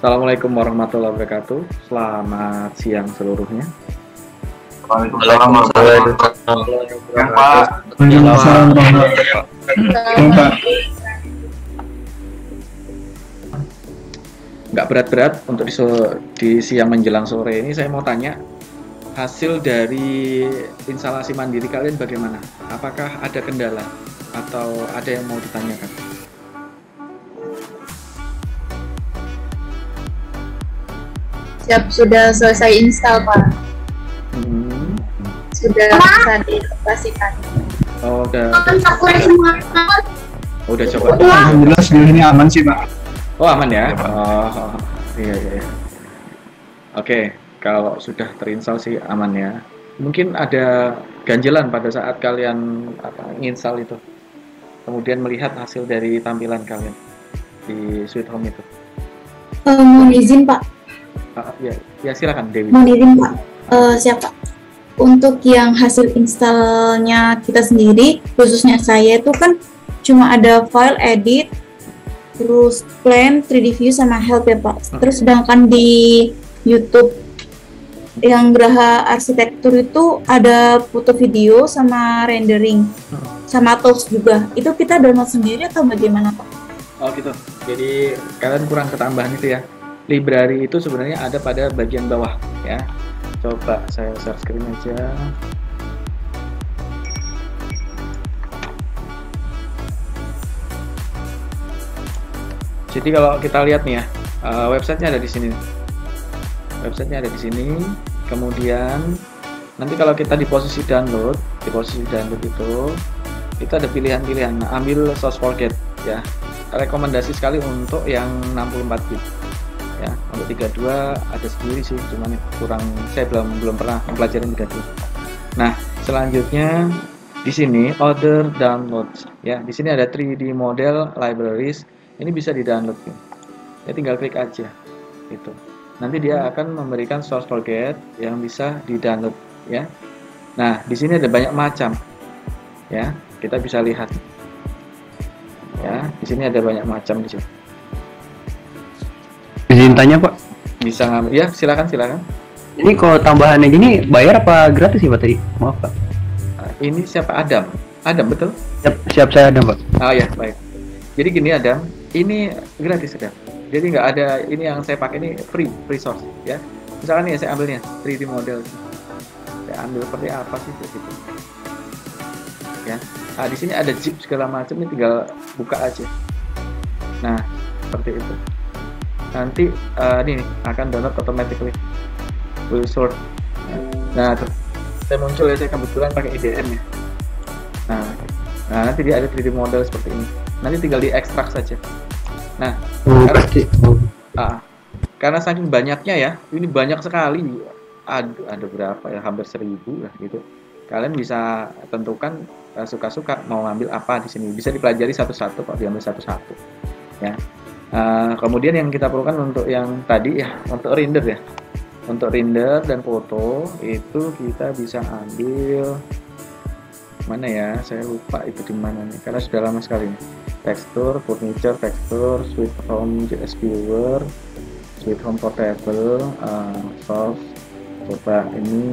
Assalamualaikum warahmatullahi wabarakatuh. Selamat siang seluruhnya. Waalaikumsalam warahmatullahi wabarakatuh. Yang Pak. Waalaikumsalam warahmatullahi wabarakatuh. Nggak berat-berat untuk di siang menjelang sore ini saya mau tanya hasil dari instalasi mandiri kalian bagaimana? Apakah ada kendala atau ada yang mau ditanyakan? Siap, sudah selesai install Pak. Sudah bisa dioperasikan. Oh, udah coba. Alhamdulillah sejauh ini aman sih Pak. Oh, aman ya? Oh, iya. Oke, kalau sudah terinstall sih aman ya. Mungkin ada ganjelan pada saat kalian nginstal itu. Kemudian melihat hasil dari tampilan kalian di Sweet Home itu. Mohon izin Pak. Ya silakan Dewi. Mohon izin Pak. Siapa? Untuk yang hasil installnya kita sendiri, khususnya saya itu kan cuma ada file edit, terus plan, 3D view sama help ya Pak. Terus sedangkan di YouTube yang Graha Arsitektur itu ada foto video sama rendering, sama tools juga. Itu kita download sendiri atau bagaimana Pak? Oh gitu. Jadi kalian kurang ketambahan itu ya. Library itu sebenarnya ada pada bagian bawah ya. Coba saya share screen aja. Jadi kalau kita lihat nih ya, websitenya ada di sini. Websitenya ada di sini. Kemudian nanti kalau kita di posisi download itu ada pilihan-pilihan. Nah, ambil source forget ya. Rekomendasi sekali untuk yang 64 bit. Ya, untuk 32 ada sendiri sih, cuman kurang, saya belum pernah mempelajari 32. Nah, selanjutnya di sini other downloads ya. Di sini ada 3D model libraries. Ini bisa di-download ya, tinggal klik aja itu. Nanti dia akan memberikan source forget yang bisa di-download ya. Nah, di sini ada banyak macam ya. Kita bisa lihat ya, di sini ada banyak macam di sini. Izin tanya Pak. Bisa ngambil ya, silakan. Ini kalau tambahannya gini bayar apa gratis sih Pak tadi? Maaf Pak. Ini siapa? Adam betul? Siap saya ada Pak. Oh ya, baik. Jadi gini Adam, ini gratis Adam. Jadi nggak ada, ini yang saya pakai ini free source ya. Misalkan nih saya ambilnya 3D model. Saya ambil seperti apa sih gitu. Ya. Nah, di sini ada zip segala macam, ini tinggal buka aja. Nah, seperti itu. Nanti ini akan download automatically, will sort. Nah, saya muncul ya, saya kebetulan pakai IDM ya. Nah, nanti dia ada 3D model seperti ini. Nanti tinggal diekstrak saja. Nah, karena saking banyaknya ya, ini banyak sekali. Ada berapa ya? Hampir 1000 lah gitu. Kalian bisa tentukan suka-suka mau ngambil apa di sini. Bisa dipelajari satu-satu, Pak, diambil satu-satu. Ya. Kemudian yang kita perlukan untuk yang tadi ya, untuk render ya. Untuk render dan foto itu kita bisa ambil mana ya? Saya lupa itu di mana nih, karena sudah lama sekali nih. Tekstur, furniture, tekstur, Sweet Home JS Viewer, Sweet Home Portable, source. Coba ini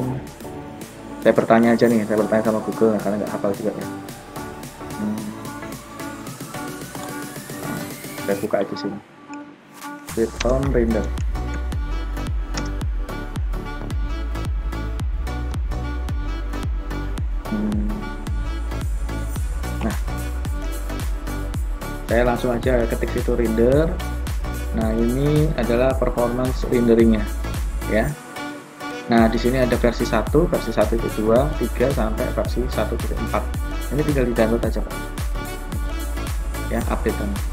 saya bertanya aja nih, saya bertanya sama Google karena nggak hafal juga ya. Saya buka itu sini. Sweet Home render. Nah, saya langsung aja ketik situ render. Nah, ini adalah performance renderingnya, ya. Nah, di sini ada versi 1, versi 1.2, 3 sampai versi 1.4. Ini tinggal di-download aja, Pak. Ya, update-nya.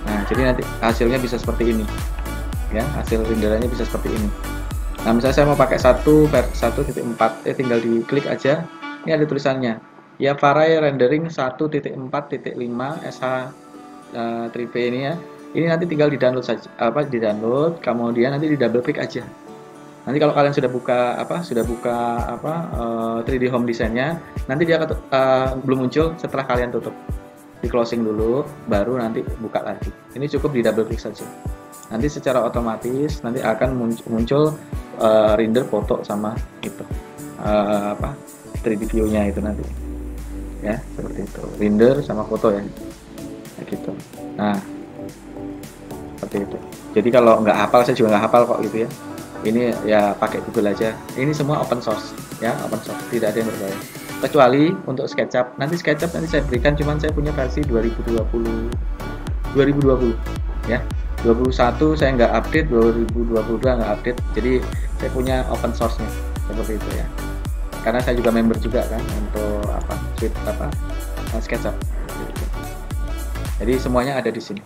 Nah, jadi nanti hasilnya bisa seperti ini. Ya, hasil renderannya bisa seperti ini. Nah, misalnya saya mau pakai 1.4, tinggal diklik aja. Ini ada tulisannya. Ya, Varai rendering 1.4.5 SH3P ini ya. Ini nanti tinggal di-download saja, di-download, kemudian nanti di-double klik aja. Nanti kalau kalian sudah buka 3D Home desainnya, nanti dia belum muncul setelah kalian tutup. di closing dulu, baru nanti buka lagi. Ini cukup di double klik saja. Nanti secara otomatis nanti akan muncul render foto sama itu 3D view-nya itu nanti. Ya, seperti itu. Render sama foto ya. Kayak gitu. Nah, seperti itu. Jadi kalau nggak hafal, saya juga nggak hafal kok gitu ya. Ini ya pakai Google aja. Ini semua open source ya, open source, tidak ada yang berbayar. Kecuali untuk SketchUp. Nanti SketchUp nanti saya berikan, cuman saya punya versi 2020 ya. 21 saya nggak update, 2022 nggak update. Jadi saya punya open source-nya seperti itu ya. Karena saya juga member juga kan untuk suite SketchUp. Jadi semuanya ada di sini.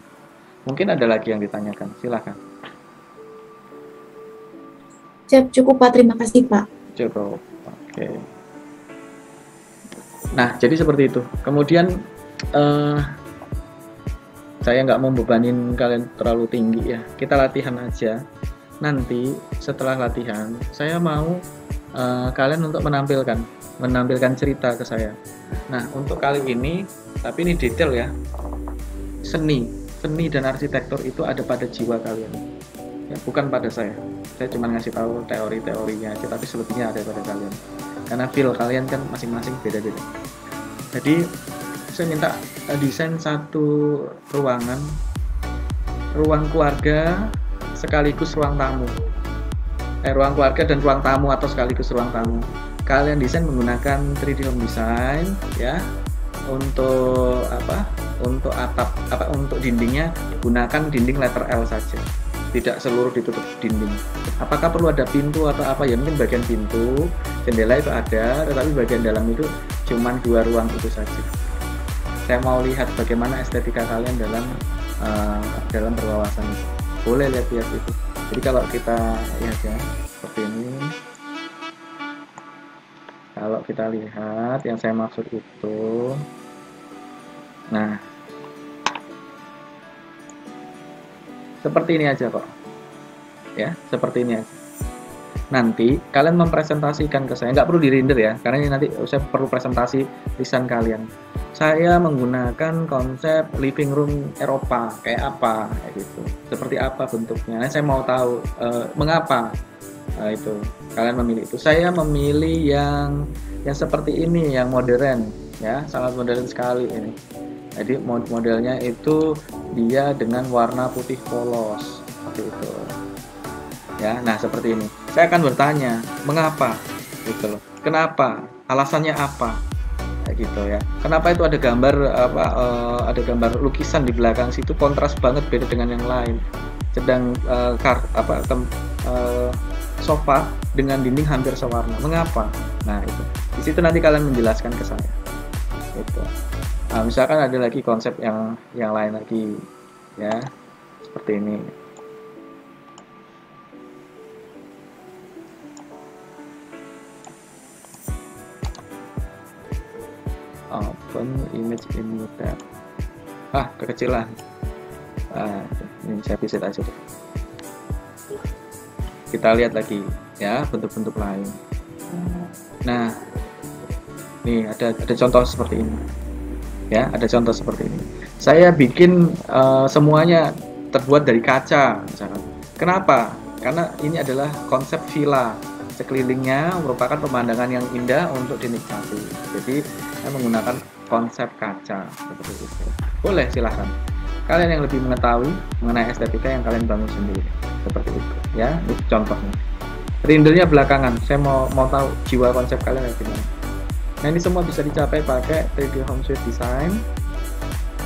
Mungkin ada lagi yang ditanyakan, silakan. Cukup Pak, terima kasih Pak. Cukup, oke. Nah, jadi seperti itu. Kemudian saya nggak mau bebanin kalian terlalu tinggi ya. Kita latihan aja. Nanti setelah latihan, saya mau kalian untuk menampilkan cerita ke saya. Nah, untuk kali ini, tapi ini detail ya. Seni dan arsitektur itu ada pada jiwa kalian. Ya, bukan pada saya. Saya cuma ngasih tahu teori-teorinya aja, tapi selebihnya ada pada kalian. Karena feel kalian kan masing-masing beda-beda. Jadi saya minta desain satu ruangan, ruang keluarga sekaligus ruang tamu. Ruang keluarga dan ruang tamu atau sekaligus ruang tamu. Kalian desain menggunakan 3D Home Design ya. Untuk untuk atap untuk dindingnya gunakan dinding letter L saja, tidak seluruh ditutup dinding. Apakah perlu ada pintu atau apa ya, mungkin bagian pintu, jendela itu ada, tetapi bagian dalam itu cuman 2 ruang itu saja. Saya mau lihat bagaimana estetika kalian dalam berwawasan itu. Boleh lihat-lihat itu. Jadi kalau kita lihat ya seperti ini, kalau kita lihat yang saya maksud itu, nah seperti ini aja kok ya, seperti ini aja. Nanti kalian mempresentasikan ke saya, nggak perlu di render ya, karena ini nanti saya perlu presentasi lisan kalian. Saya menggunakan konsep living room Eropa kayak apa, kayak gitu, seperti apa bentuknya. Nah, saya mau tahu mengapa itu kalian memilih itu. Saya memilih yang seperti ini, yang modern ya, sangat modern sekali ini. Jadi modelnya itu dia dengan warna putih polos seperti itu ya. Nah seperti ini, saya akan bertanya mengapa gitu loh, kenapa, alasannya apa kayak gitu ya. Kenapa itu ada gambar ada gambar lukisan di belakang situ, kontras banget, beda dengan yang lain. Sedang sofa dengan dinding hampir sewarna, mengapa? Nah itu di situ nanti kalian menjelaskan ke saya itu. Nah, misalkan ada lagi konsep yang lain lagi ya, seperti ini. Open image in new tab. Kekecilan. Ini saya visit aja deh. Kita lihat lagi ya bentuk-bentuk lain. Nah, nih ada contoh seperti ini. Ya, ada contoh seperti ini. Saya bikin semuanya terbuat dari kaca misalkan. Kenapa? Karena ini adalah konsep villa. Sekelilingnya merupakan pemandangan yang indah untuk dinikmati. Jadi, saya menggunakan konsep kaca seperti itu. Boleh, silahkan. Kalian yang lebih mengetahui mengenai estetika yang kalian bangun sendiri. Seperti itu, ya. Itu contohnya. Rendernya belakangan. Saya mau tahu jiwa konsep kalian gimana. Nah, ini semua bisa dicapai pakai 3D Home Suite Design.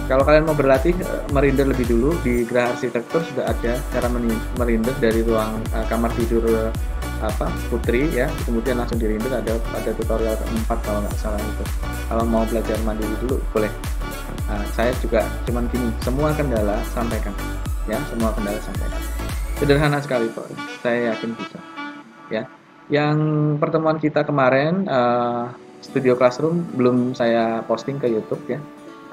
Kalau kalian mau berlatih merender lebih dulu, di Geraha Arsitektur sudah ada cara merender dari ruang kamar tidur Putri ya, kemudian langsung dirender. Ada tutorial keempat kalau nggak salah itu. Kalau mau belajar mandiri dulu boleh. Saya juga cuman gini, semua kendala sampaikan ya, semua kendala sampaikan. Sederhana sekali kok, saya yakin bisa ya. Yang pertemuan kita kemarin Studio Classroom belum saya posting ke YouTube ya.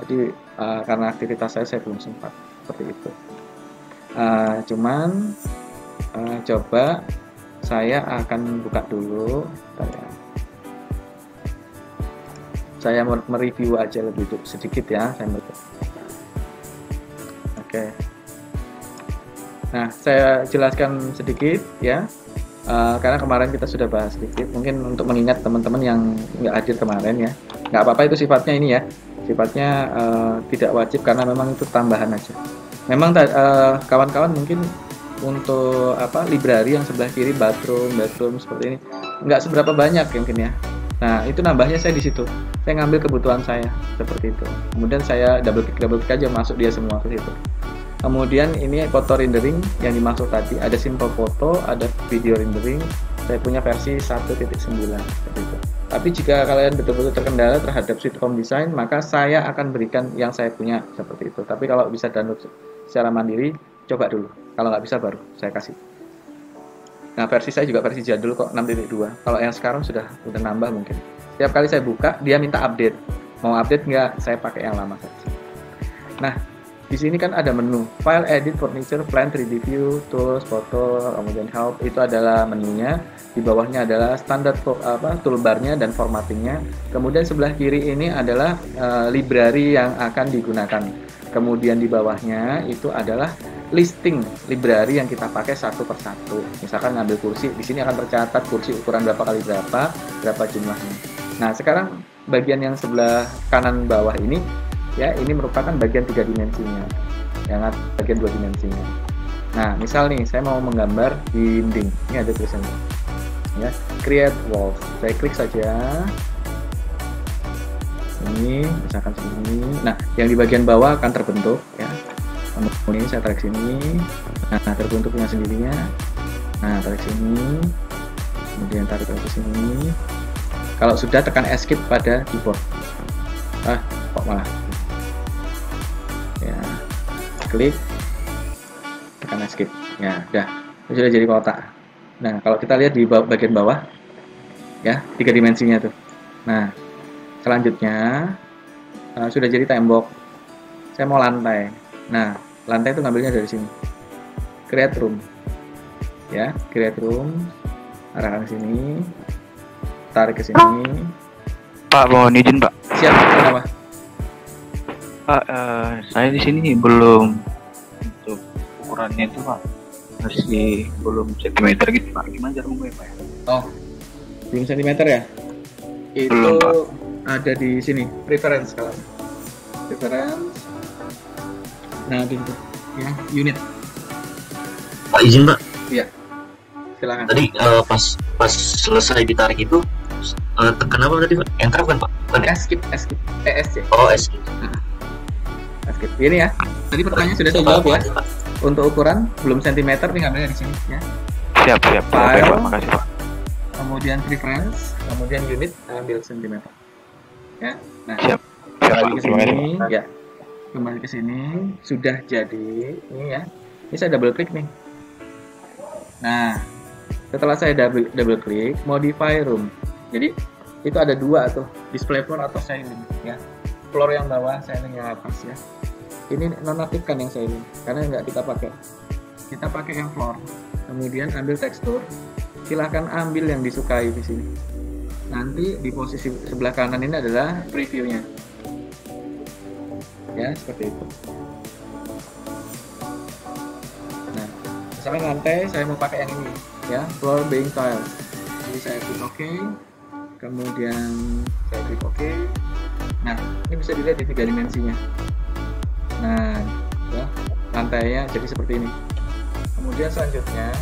Jadi karena aktivitas saya belum sempat seperti itu. Cuman coba saya akan buka dulu. Saya mereview aja lebih sedikit ya. Oke. Nah, saya jelaskan sedikit ya. Karena kemarin kita sudah bahas sedikit, mungkin untuk mengingat teman-teman yang nggak hadir kemarin ya, nggak apa-apa, itu sifatnya ini ya, sifatnya tidak wajib karena memang itu tambahan aja. Memang kawan-kawan mungkin untuk library yang sebelah kiri bathroom seperti ini nggak seberapa banyak mungkin ya. Nah itu nambahnya saya di situ, saya ngambil kebutuhan saya seperti itu, kemudian saya double click aja masuk dia semua ke situ. Kemudian ini foto rendering yang dimaksud tadi, ada simple foto, ada video rendering. Saya punya versi 1.9 seperti itu. Tapi jika kalian betul-betul terkendala terhadap suite home design, maka saya akan berikan yang saya punya seperti itu. Tapi kalau bisa download secara mandiri, coba dulu. Kalau nggak bisa baru saya kasih. Nah versi saya juga versi jadul kok, 6.2. Kalau yang sekarang sudah nambah mungkin. Setiap kali saya buka, dia minta update. Mau update nggak? Saya pakai yang lama saja. Nah, di sini kan ada menu file, edit, furniture, plan, 3D view, tools, foto, kemudian help, itu adalah menunya. Di bawahnya adalah standar toolbarnya dan formattingnya. Kemudian sebelah kiri ini adalah library yang akan digunakan. Kemudian di bawahnya itu adalah listing library yang kita pakai satu persatu. Misalkan ngambil kursi, di sini akan tercatat kursi ukuran berapa kali berapa jumlahnya. Nah sekarang bagian yang sebelah kanan bawah ini ya, ini merupakan bagian 3 dimensinya, yang bagian 2 dimensinya. Nah, misal nih, saya mau menggambar dinding, ini ada tulisannya, ya, create walls. Saya klik saja, ini, misalkan sini. Nah, yang di bagian bawah akan terbentuk, ya. Kemudian saya tarik sini, nah terbentuknya sendirinya. Nah, tarik sini, kemudian tarik ke sini. Kalau sudah, tekan escape pada keyboard. Kok malah? Ya, klik, tekan escape. Ya, udah, itu sudah jadi kotak. Nah, kalau kita lihat di bagian bawah, ya, 3 dimensinya tuh. Nah, selanjutnya sudah jadi tembok. Saya mau lantai. Nah, lantai itu ngambilnya dari sini. Create room, ya, create room. Arahkan ke sini, tarik ke sini. Pak, mohon izin Pak. Siap, kenapa? Pak, saya di sini belum untuk ukurannya itu Pak, masih belum sentimeter gitu Pak. Gimana cara mengubahnya Pak? Oh, belum sentimeter ya? Itu Belum, Pak. ada di sini, preference kalau preference. Nah, gitu ya, unit. Pak izin Pak, Iya, silakan. tadi pas selesai ditarik itu tekan apa tadi Pak? Enter bukan Pak? Bukan ya? Escape, ESC. Oh S. Escape. Ini ya. Tadi pertanyaan sudah saya jawab ya. Untuk ukuran belum sentimeter nih, ngambilnya di sini ya. Siap. Oke File. Pak, makasih Pak. Kemudian preference, kemudian unit, ambil sentimeter. Ya. Nah, Siap kembali Pak. ke Terima kasih. sini ya. Kembali ke sini, sudah jadi ini ya. Ini saya double klik nih. Nah, setelah saya double klik, modify room. Jadi itu ada dua tuh, display floor atau ceiling ya. Floor yang bawah, ceiling yang atas ya. Ini nonaktifkan yang ceiling karena nggak kita pakai. Kita pakai yang floor. Kemudian ambil tekstur. Silahkan ambil yang disukai di sini. Nanti di posisi sebelah kanan ini adalah previewnya. Ya, seperti itu. Nah, misalnya lantai saya mau pakai yang ini ya, floor being tile. Jadi saya klik OK, kemudian saya klik OK. Nah, ini bisa dilihat di 3 dimensinya. Nah, ya, lantainya jadi seperti ini. Kemudian selanjutnya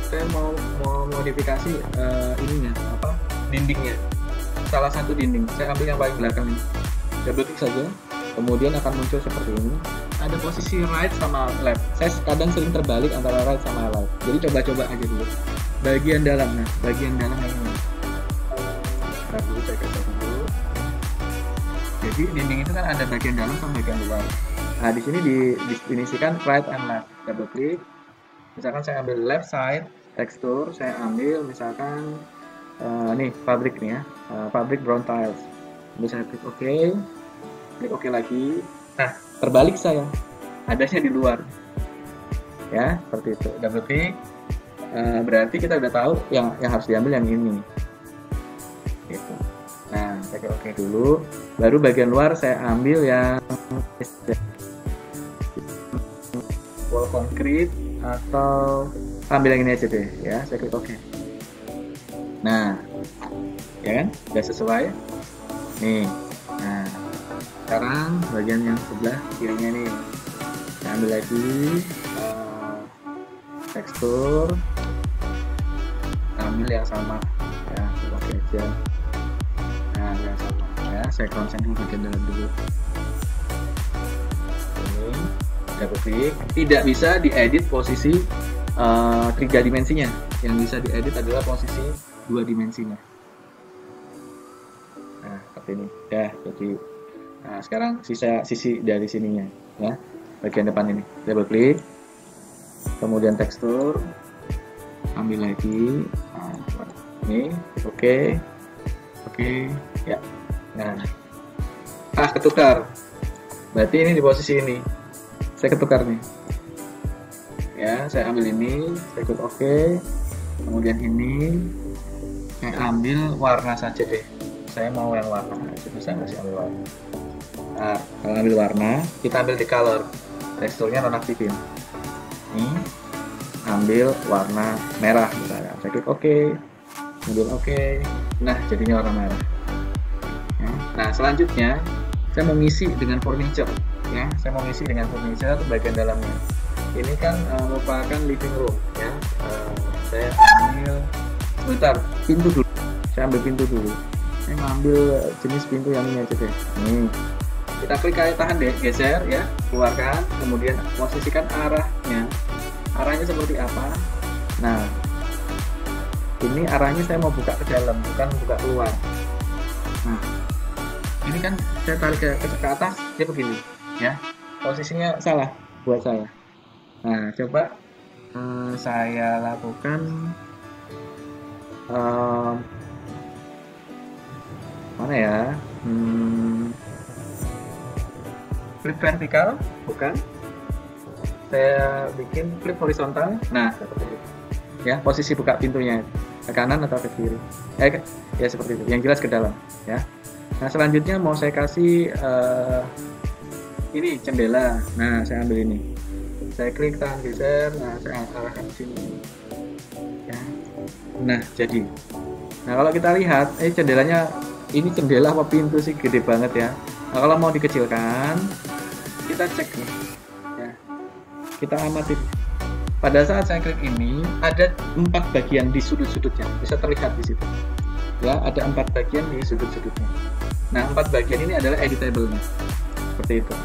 saya mau modifikasi ininya, dindingnya. Salah satu dinding, saya ambil yang paling belakang ini. Double klik saja, kemudian akan muncul seperti ini. Ada posisi right sama left. Saya kadang sering terbalik antara right sama left. Jadi coba-coba aja dulu. Bagian dalam, nah, bagian dalam yang ini. Nah, dulu saya kasih dulu. Jadi dinding itu kan ada bagian dalam sama bagian luar. Nah, di sini didefinisikan right and left. Double klik. Misalkan saya ambil left side, tekstur, saya ambil misalkan nih fabric nih ya, fabric brown tiles. Lalu saya klik OK, klik OK lagi. Nah, terbalik saya, adanya di luar. Ya, seperti itu. Double klik, berarti kita udah tahu yang harus diambil yang ini. Gitu. Nah, saya klik oke dulu. Baru bagian luar saya ambil yang wall concrete atau ambil yang ini aja deh ya, saya klik oke. Nah, ya kan, udah sesuai nih. Nah, sekarang bagian yang sebelah kirinya nih, saya ambil lagi tekstur, ambil yang sama ya, oke aja. Nah, yang sama ya, saya konsen dulu bagian dalam dulu. Ini double klik, tidak bisa diedit posisi 3 dimensinya, yang bisa diedit adalah posisi 2 dimensinya. Nah, seperti ini ya. Jadi nah, sekarang sisi dari sininya ya, bagian depan ini double klik, kemudian tekstur, ambil lagi. Nah, ini oke ya. Nah, ketukar, berarti ini di posisi ini, saya ketukar nih ya. Saya ambil ini, saya klik oke, kemudian ini saya ambil warna saja deh, saya mau yang warna, jadi saya masih ambil warna. Nah, kalau ambil warna, kita ambil di color, teksturnya nonaktifin. Ini ambil warna merah misalnya, saya klik oke, kemudian oke. Nah, jadinya warna merah ya. Nah, selanjutnya saya mau ngisi dengan furniture ya, saya mau ngisi dengan furniture bagian dalamnya. Ini kan merupakan living room ya. Saya ambil sebentar pintu dulu, saya ambil pintu dulu, saya ngambil jenis pintu yang ini aja deh. Nih, kita klik kayak tahan deh, geser ya, keluarkan, kemudian posisikan arahnya seperti apa. Nah, ini arahnya saya mau buka ke dalam, bukan buka keluar. Nah, ini kan saya tarik ke atas, dia begini ya, posisinya salah buat saya. Nah, coba saya lakukan mana ya, flip vertikal, bukan, saya bikin flip horizontal. Nah, seperti itu ya, posisi buka pintunya ke kanan atau ke kiri ya, seperti itu, yang jelas ke dalam ya. Nah, selanjutnya mau saya kasih ini jendela. Nah, saya ambil ini, saya klik tahan geser, nah saya arahkan ke sini ya. Nah, jadi nah kalau kita lihat jendelanya ini jendela apa pintu sih, gede banget ya. Nah, kalau mau dikecilkan, kita cek nih ya, kita amati. Pada saat saya klik ini, ada 4 bagian di sudut-sudutnya, bisa terlihat di situ ya, ada 4 bagian di sudut-sudutnya. Nah, 4 bagian ini adalah editable-nya seperti itu.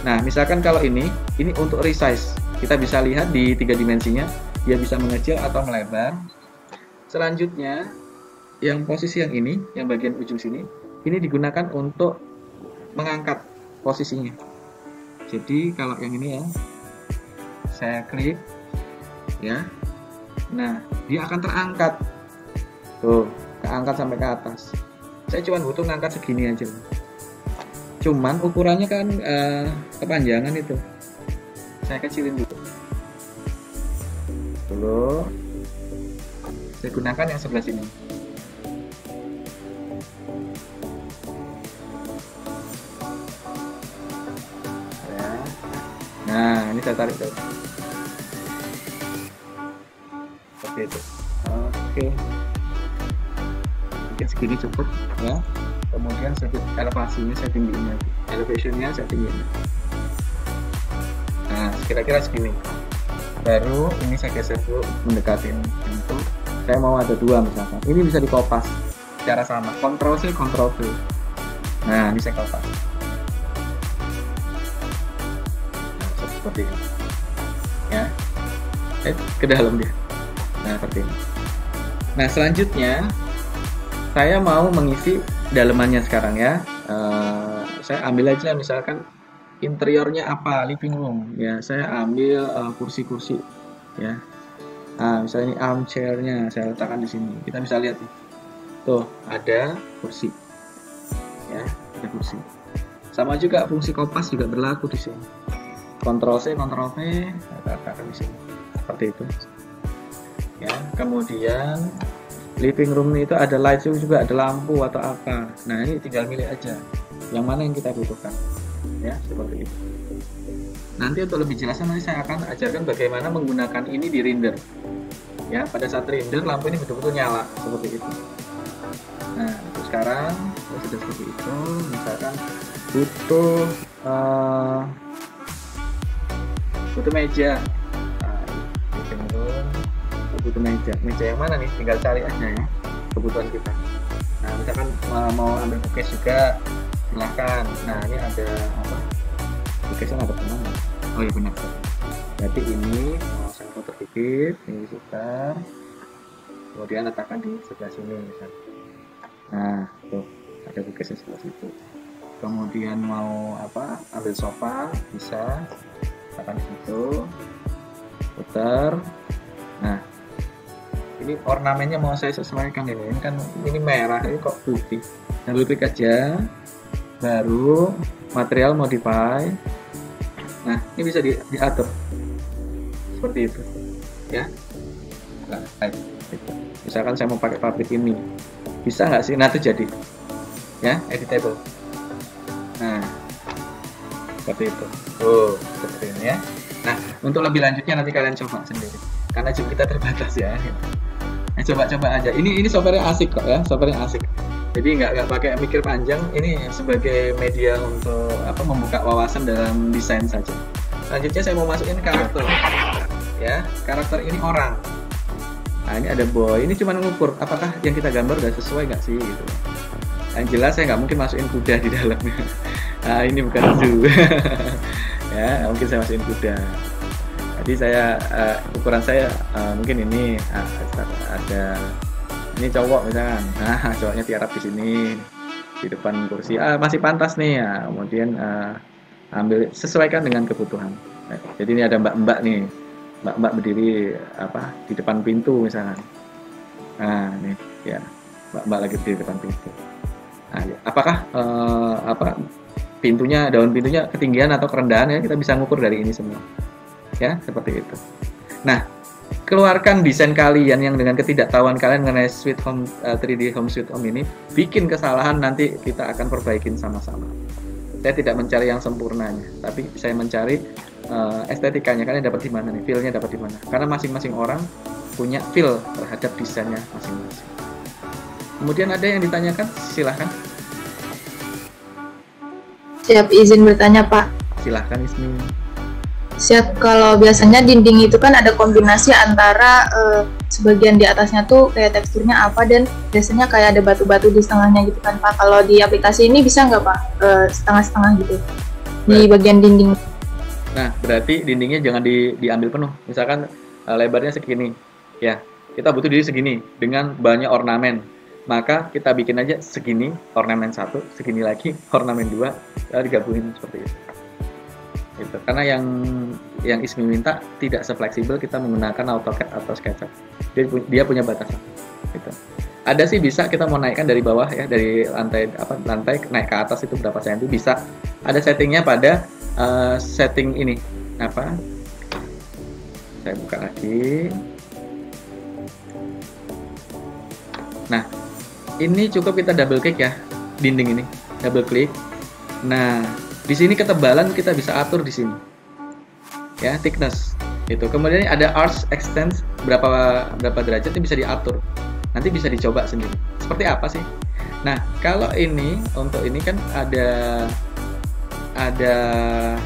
Nah, misalkan kalau ini untuk resize, kita bisa lihat di 3 dimensinya, dia bisa mengecil atau melebar. Selanjutnya, yang posisi yang ini, yang bagian ujung sini, ini digunakan untuk mengangkat posisinya. Jadi kalau yang ini ya, saya klik ya, nah dia akan terangkat tuh, keangkat sampai ke atas. Saya cuma butuh ngangkat segini aja, cuman ukurannya kan kepanjangan itu, saya kecilin dulu, saya gunakan yang sebelah sini. Ya. Nah, ini saya tarik dulu seperti itu. Oke, mungkin segini cukup ya. Kemudian sedikit elevasinya saya tinggiin lagi, elevationnya saya tinggiin. Nah, kira-kira segini. Baru ini saya geser dulu mendekatin pintu. Saya mau ada 2 misalkan. Ini bisa dikopas secara sama. Ctrl C, Ctrl V. Nah, ini saya kopas. Nah, seperti ini. Ya. Ke dalam dia. Nah, seperti ini. Nah, selanjutnya saya mau mengisi dalemannya sekarang ya. Saya ambil aja misalkan interiornya apa, living room ya. Saya ambil kursi-kursi ya. Nah, misalnya ini armchairnya saya letakkan di sini. Kita bisa lihat nih. Tuh, ada kursi. Ya, ada kursi. Sama juga fungsi kompas juga berlaku di sini. Ctrl C, Ctrl V, saya letakkan di sini. Seperti itu. Ya, kemudian living room itu ada light show juga, ada lampu atau apa. Nah ini tinggal milih aja yang mana yang kita butuhkan, ya seperti itu. Nanti untuk lebih jelasnya nanti saya akan ajarkan bagaimana menggunakan ini di render. Ya pada saat render lampu ini betul-betul nyala seperti itu. Nah untuk sekarang sudah seperti itu. Misalkan butuh meja. Butuh meja yang mana nih, tinggal cari aja ya kebutuhan kita. Nah misalkan mau ambil bookcase juga silahkan. Nah ini ada apa, bookcase-nya ada mana? Oh iya benar, berarti ini mau saya putar dikit, ini putar, kemudian letakkan di sebelah sini misalnya. Nah tuh ada bookcase-nya sebelah situ. Kemudian mau apa, ambil sofa bisa letakkan di situ, putar. Nah ini ornamennya mau saya sesuaikan ini kan, ini merah, ini kok putih. Double klik aja, baru material modify. Nah ini bisa diatur seperti itu ya. Nah, gitu. Misalkan saya mau pakai pabrik ini, bisa nggak sih? Nah itu jadi ya editable. Nah seperti itu. Seperti ini ya. Nah untuk lebih lanjutnya nanti kalian coba sendiri karena jam kita terbatas ya. Coba-coba aja. Ini software asik kok ya, software asik. Jadi nggak pakai mikir panjang. Ini sebagai media untuk apa, membuka wawasan dalam desain saja. Selanjutnya saya mau masukin karakter. Ya, karakter ini orang. Nah ini ada boy. Ini cuma ngukur apakah yang kita gambar udah sesuai nggak sih gitu. Yang jelas saya nggak mungkin masukin kuda di dalamnya. Nah ini bukan zoo. Ya, mungkin saya masukin kuda. Jadi saya ukuran saya mungkin ini ada ini cowok misalkan. Nah cowoknya tiarap di sini di depan kursi. Masih pantas nih ya. Kemudian ambil sesuaikan dengan kebutuhan. Nah, jadi ini ada mbak-mbak nih, mbak-mbak berdiri apa di depan pintu misalkan. Nah ini ya mbak-mbak lagi berdiri di depan pintu. Nah, ya. Apakah pintunya, daun pintunya ketinggian atau kerendahan ya, kita bisa ngukur dari ini semua. Ya seperti itu. Nah keluarkan desain kalian yang dengan ketidaktahuan kalian mengenai Sweet Home 3D Home Sweet Home ini, bikin kesalahan nanti kita akan perbaikin sama-sama. Saya tidak mencari yang sempurnanya, tapi saya mencari estetikanya. Kalian dapat di mana nih, feel-nya dapat di mana? Karena masing-masing orang punya feel terhadap desainnya masing-masing. Kemudian ada yang ditanyakan, silahkan. Siap, izin bertanya Pak. Silahkan Ismi. Siap, kalau biasanya dinding itu kan ada kombinasi antara sebagian di atasnya tuh kayak teksturnya apa, dan biasanya kayak ada batu-batu di setengahnya gitu kan Pak. Kalau di aplikasi ini bisa nggak Pak setengah-setengah gitu di bagian dinding? Nah berarti dindingnya jangan diambil penuh. Misalkan lebarnya segini, ya kita butuh dinding segini dengan banyak ornamen. Maka kita bikin aja segini ornamen 1, segini lagi ornamen 2, lalu digabungin seperti itu. Gitu. Karena yang Ismi minta tidak sefleksibel kita menggunakan AutoCAD atau SketchUp. Dia punya batasan. Gitu. Ada sih bisa kita mau naikkan dari bawah ya, dari lantai naik ke atas itu berapa senti bisa. Ada settingnya pada setting ini apa? Saya buka lagi. Nah ini cukup kita double klik ya, dinding ini double klik. Nah di sini ketebalan kita bisa atur di sini, ya thickness itu. Kemudian ada arch extend berapa derajat ini bisa diatur. Nanti bisa dicoba sendiri. Seperti apa sih? Nah kalau ini untuk ini kan ada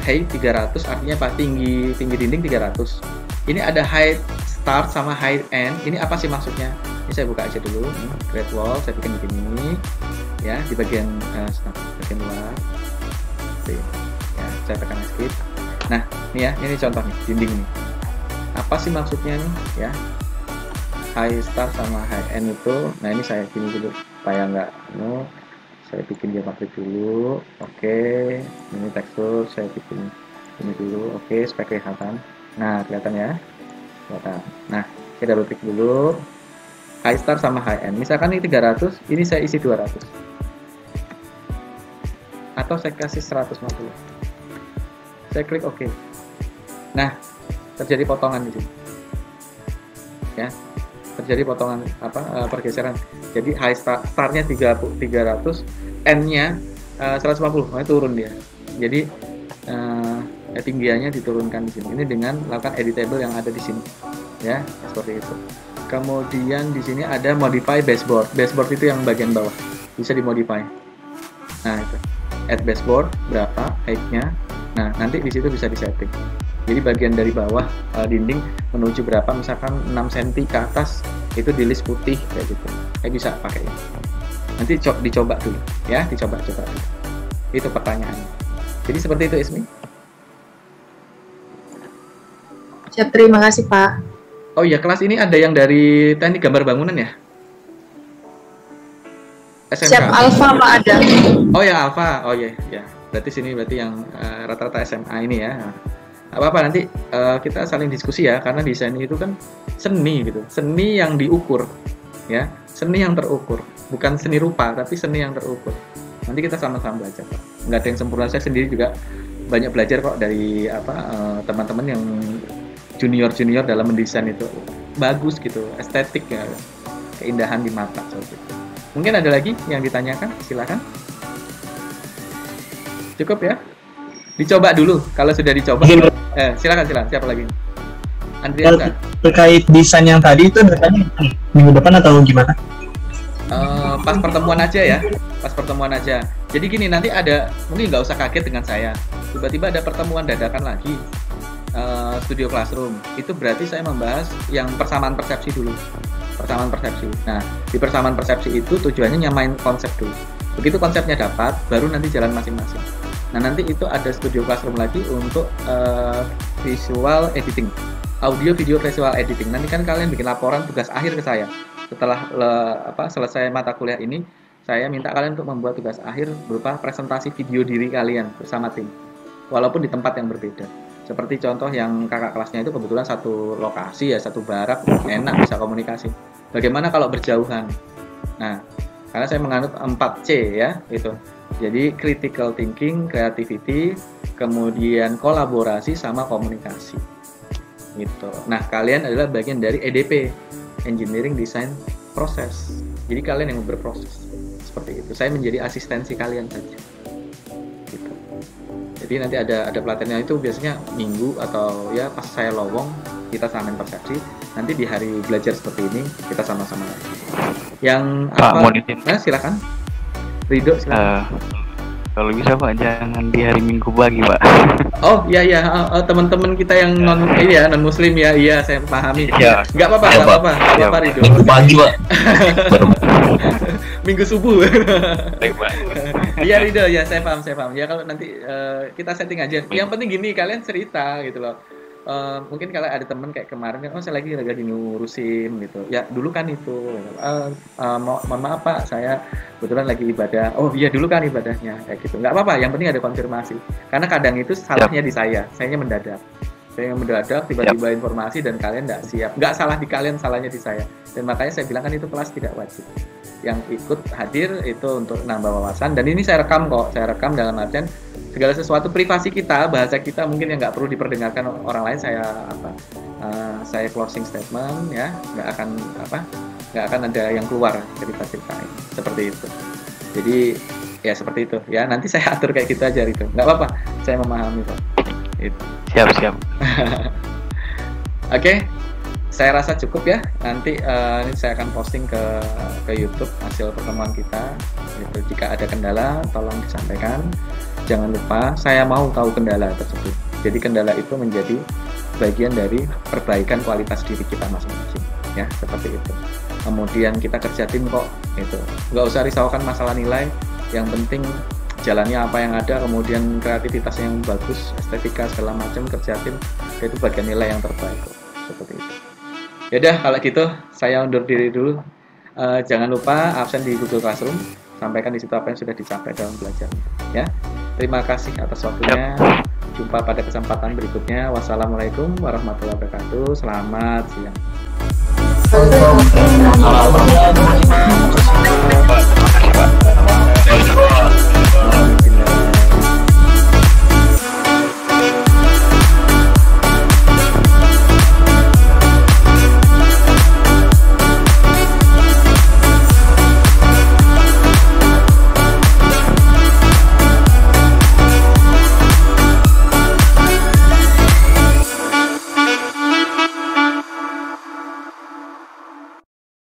height 300, artinya apa? Tinggi dinding 300. Ini ada height start sama height end. Ini apa sih maksudnya? Ini saya buka aja dulu. Create wall, saya bikin begini, ya di bagian luar. Ya, saya tekan escape. Nah, ini ya, ini contoh nih, dinding nih. Apa sih maksudnya nih, ya? High start sama high end itu. Nah, ini saya bikin dulu supaya nggak saya bikin dia pabrik dulu. Oke, ini tekstur saya bikin ini dulu. Oke, supaya kelihatan. Nah, kelihatan ya? Kelihatan. Nah, kita double klik dulu. High start sama high end. Misalkan ini 300, ini saya isi 200. Atau saya kasih 150. Saya klik OK. Nah, terjadi potongan di sini. Ya, terjadi terjadi potongan pergeseran. Jadi high startnya 300, end-nya 150, makanya turun dia. Jadi ketinggiannya diturunkan di sini. Ini dengan melakukan editable yang ada di sini, ya seperti itu. Kemudian di sini ada modify baseboard. Baseboard itu yang bagian bawah, bisa dimodify. Nah itu, add baseboard berapa height-nya. Nah nanti di situ bisa disetting. Jadi bagian dari bawah dinding menuju berapa, misalkan 6 cm ke atas itu di list putih kayak gitu. Bisa pakai ini. Nanti dicoba dulu, ya dicoba dulu. Itu pertanyaannya. Jadi seperti itu Ismi. Siap, terima kasih Pak. Oh iya, kelas ini ada yang dari teknik gambar bangunan ya? SMK. Siap, Alfa Pak ada. Oh ya Alfa, oh ya, ya. Berarti sini yang rata-rata SMA ini ya. Apa nanti kita saling diskusi ya, karena desain itu kan seni gitu, seni yang diukur, ya, seni yang terukur, bukan seni rupa, tapi seni yang terukur. Nanti kita sama-sama belajar, Pak. Nggak ada yang sempurna. Saya sendiri juga banyak belajar kok dari teman-teman yang junior dalam mendesain itu bagus gitu, estetik ya, keindahan di mata seperti itu. Mungkin ada lagi yang ditanyakan, silakan. Cukup ya? Dicoba dulu, kalau sudah dicoba. Silakan, siapa lagi? Andriasa. Terkait desain yang tadi itu datanya minggu depan atau gimana? Pas pertemuan aja ya, pas pertemuan aja. Jadi gini, nanti ada, mungkin nggak usah kaget dengan saya. Tiba-tiba ada pertemuan dadakan lagi, studio classroom. Itu berarti saya membahas yang persamaan persepsi dulu. Persamaan persepsi. Nah, di persamaan persepsi itu tujuannya nyamain konsep dulu. Begitu konsepnya dapat, baru nanti jalan masing-masing. Nah nanti itu ada studio classroom lagi untuk visual editing, audio video visual editing. Nanti kan kalian bikin laporan tugas akhir ke saya. Setelah selesai mata kuliah ini, saya minta kalian untuk membuat tugas akhir berupa presentasi video diri kalian bersama tim, walaupun di tempat yang berbeda. Seperti contoh yang kakak kelasnya itu kebetulan satu lokasi ya, satu barak, enak bisa komunikasi. Bagaimana kalau berjauhan? Nah, karena saya menganut 4C ya, itu. Jadi critical thinking, creativity, kemudian kolaborasi sama komunikasi. Gitu. Nah, kalian adalah bagian dari EDP, Engineering Design Process. Jadi kalian yang berproses. Seperti itu. Saya menjadi asistensi kalian saja. Gitu. Jadi nanti ada pelatihannya itu biasanya minggu atau ya pas saya lowong, kita samain persepsi. Nanti di hari belajar seperti ini kita sama-sama. Yang Pak, silakan. Ridho, silakan. Kalau bisa Pak, jangan di hari Minggu pagi Pak. Oh iya, teman-teman kita yang non muslim ya, iya saya pahami. Iya. Nggak apa-apa Ridho. Minggu pagi Pak. Minggu subuh. Baik Pak. Iya Ridho, ya saya paham. Ya kalau nanti kita setting aja. Yang penting gini, kalian cerita gitu loh. Mungkin kalau ada temen kayak kemarin kan, saya lagi ngurusin gitu ya, dulu kan itu mohon maaf Pak, saya kebetulan lagi ibadah. Oh iya, dulu kan ibadahnya kayak gitu. Nggak apa-apa, yang penting ada konfirmasi, karena kadang itu salahnya di saya mendadak tiba-tiba informasi dan kalian nggak siap. Nggak salah di kalian, salahnya di saya, dan makanya saya bilang kan itu kelas tidak wajib. Yang ikut hadir itu untuk nambah wawasan, dan ini saya rekam dalam artian segala sesuatu privasi kita, bahasa kita mungkin yang nggak perlu diperdengarkan orang lain, saya closing statement ya, nggak akan ada yang keluar cerita-cerita seperti itu. Jadi ya seperti itu ya, nanti saya atur kayak gitu aja itu, nggak apa-apa, saya memahami kok. Itu. Siap. Oke. Saya rasa cukup ya. Nanti ini saya akan posting ke YouTube hasil pertemuan kita. Gitu. Jika ada kendala, tolong disampaikan. Jangan lupa, saya mau tahu kendala tersebut. Jadi kendala itu menjadi bagian dari perbaikan kualitas diri kita masing-masing. Ya, seperti itu. Kemudian kita kerja tim kok. Itu. Nggak usah risaukan masalah nilai. Yang penting jalannya apa yang ada, kemudian kreativitas yang bagus, estetika segala macam, kerja tim, itu bagian nilai yang terbaik kok. Seperti itu. Yaudah, kalau gitu saya undur diri dulu. Jangan lupa absen di Google Classroom, sampaikan di situ apa yang sudah dicapai dalam belajar. Ya, terima kasih atas waktunya. Jumpa pada kesempatan berikutnya. Wassalamualaikum warahmatullahi wabarakatuh. Selamat siang. Terima kasih Pak.